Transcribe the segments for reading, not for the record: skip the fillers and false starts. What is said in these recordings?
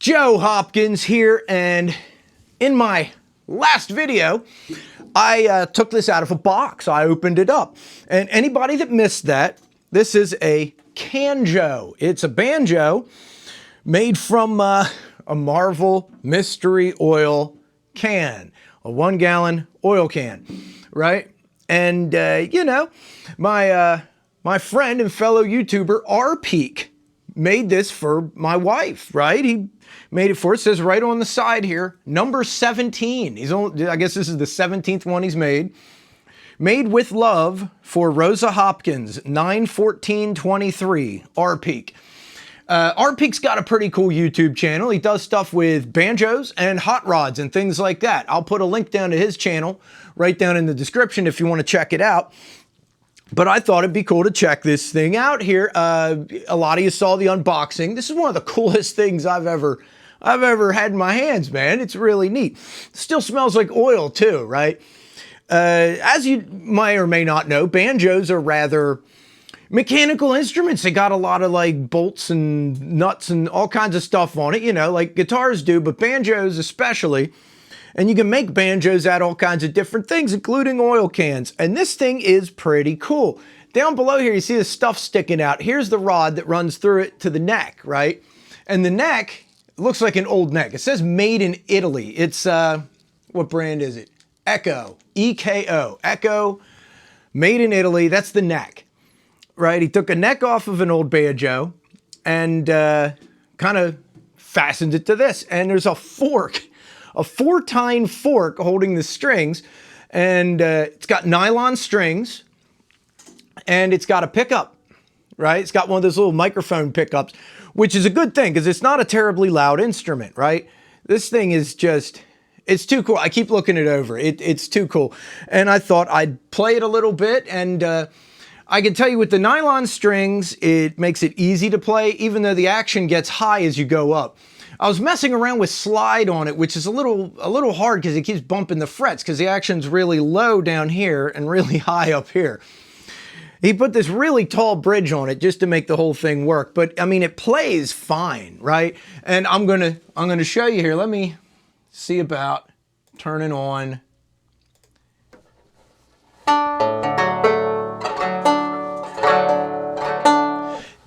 Joe Hopkins here, and in my last video, I took this out of a box. I opened it up. And anybody that missed that, this is a Canjo. It's a banjo made from a Marvel Mystery Oil can, a 1 gallon oil can, right? And, you know, my friend and fellow YouTuber, rpeek, made this for my wife, right? He made it for, it says right on the side here, number 17. I guess this is the 17th one he's made. Made with love for Rosa Hopkins, 9/14/23, rpeek. rpeek's got a pretty cool YouTube channel. He does stuff with banjos and hot rods and things like that. I'll put a link down to his channel right down in the description if you want to check it out. But I thought it'd be cool to check this thing out here. A lot of you saw the unboxing. This is one of the coolest things I've ever had in my hands, man. It's really neat. Still smells like oil too, right? As you may or may not know, banjos are rather mechanical instruments. They got a lot of like bolts and nuts and all kinds of stuff on it, you know, like guitars do, but banjos especially. And you can make banjos out of all kinds of different things, including oil cans. And this thing is pretty cool. Down below here, you see the stuff sticking out. Here's the rod that runs through it to the neck, right? And the neck looks like an old neck. It says made in Italy. It's, what brand is it? Echo, E-K-O, Echo, made in Italy. That's the neck, right? He took a neck off of an old banjo and kind of fastened it to this. And there's a fork. A 4-tine fork holding the strings, and it's got nylon strings, and it's got a pickup, right? It's got one of those little microphone pickups, which is a good thing because it's not a terribly loud instrument, right? This thing is just, it's too cool. I keep looking it over. It's too cool. And I thought I'd play it a little bit, and I can tell you with the nylon strings, it makes it easy to play, even though the action gets high as you go up. I was messing around with slide on it, which is a little hard because it keeps bumping the frets because the action's really low down here and really high up here. He put this really tall bridge on it just to make the whole thing work. But I mean, it plays fine, right? And I'm gonna show you here. Let me see about turning on.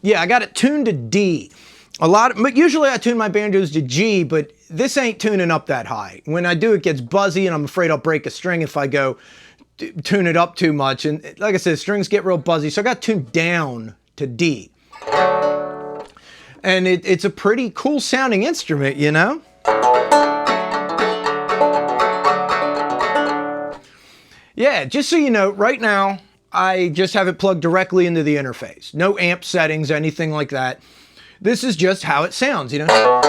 Yeah, I got it tuned to D. But usually I tune my banjos to G, but this ain't tuning up that high. When I do, it gets buzzy, and I'm afraid I'll break a string if I go tune it up too much. And like I said, strings get real buzzy, so I got tuned down to D. And it's a pretty cool sounding instrument, you know? Yeah, just so you know, right now, I just have it plugged directly into the interface. No amp settings, anything like that. This is just how it sounds, you know?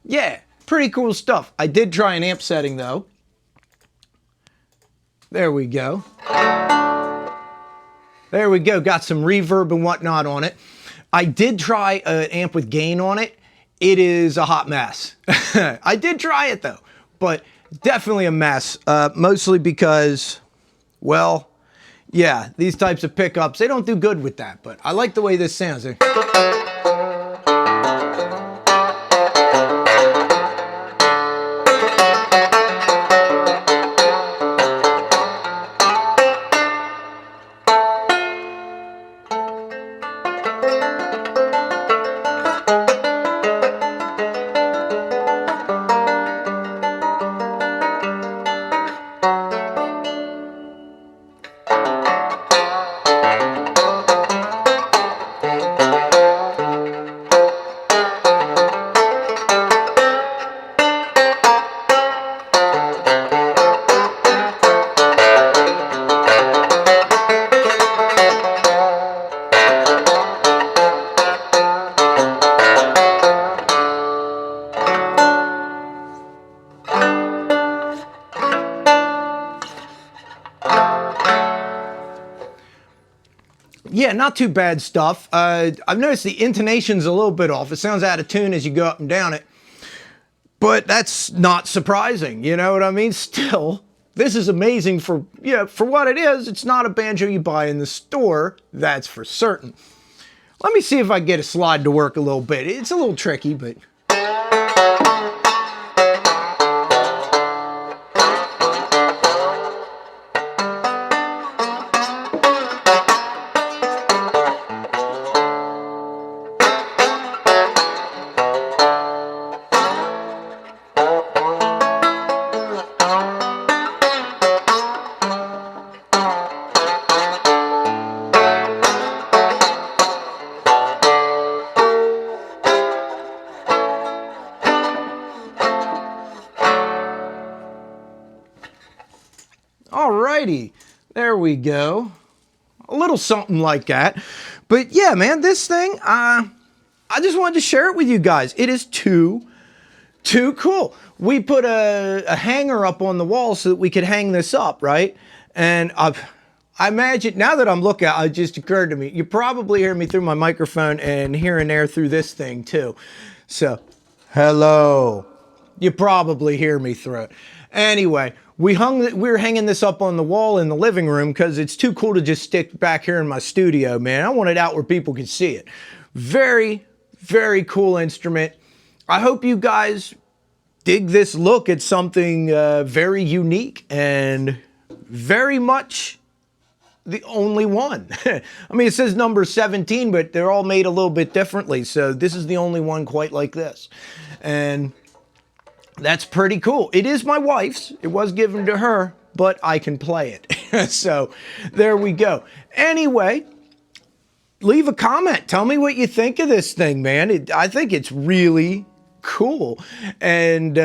Yeah, pretty cool stuff. I did try an amp setting though. There we go. There we go. Got some reverb and whatnot on it. I did try an amp with gain on it. It is a hot mess. I did try it though, but definitely a mess. Mostly because, well, yeah, these types of pickups, they don't do good with that, but I like the way this sounds. yeah, not too bad stuff. I've noticed the intonation's a little bit off. It sounds out of tune as you go up and down it. But that's not surprising, you know what I mean? Still, this is amazing for, for what it is. It's not a banjo you buy in the store, that's for certain. Let me see if I can get a slide to work a little bit. It's a little tricky, but... Alrighty, there we go. A little something like that. But yeah, man, this thing, I just wanted to share it with you guys. It is too cool. We put a hanger up on the wall so that we could hang this up, right? And I imagine, now that I'm looking at it, it just occurred to me, you probably hear me through my microphone and here and there through this thing too. So, hello. You probably hear me through it. Anyway, we were hanging this up on the wall in the living room because it's too cool to just stick back here in my studio, man. I want it out where people can see it. Very, very cool instrument. I hope you guys dig this look at something very unique and very much the only one. I mean, it says number 17, but they're all made a little bit differently. So this is the only one quite like this. And that's pretty cool. It is my wife's. It was given to her, but I can play it. So there we go. Anyway, leave a comment. Tell me what you think of this thing, man. I think it's really cool and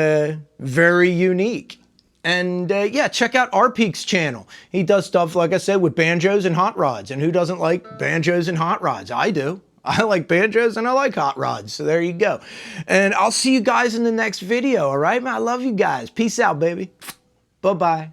very unique. And yeah, check out rpeek's channel. He does stuff, like I said, with banjos and hot rods. And who doesn't like banjos and hot rods? I do. I like banjos and I like hot rods. So there you go. And I'll see you guys in the next video. All right, man? I love you guys. Peace out, baby. Bye-bye.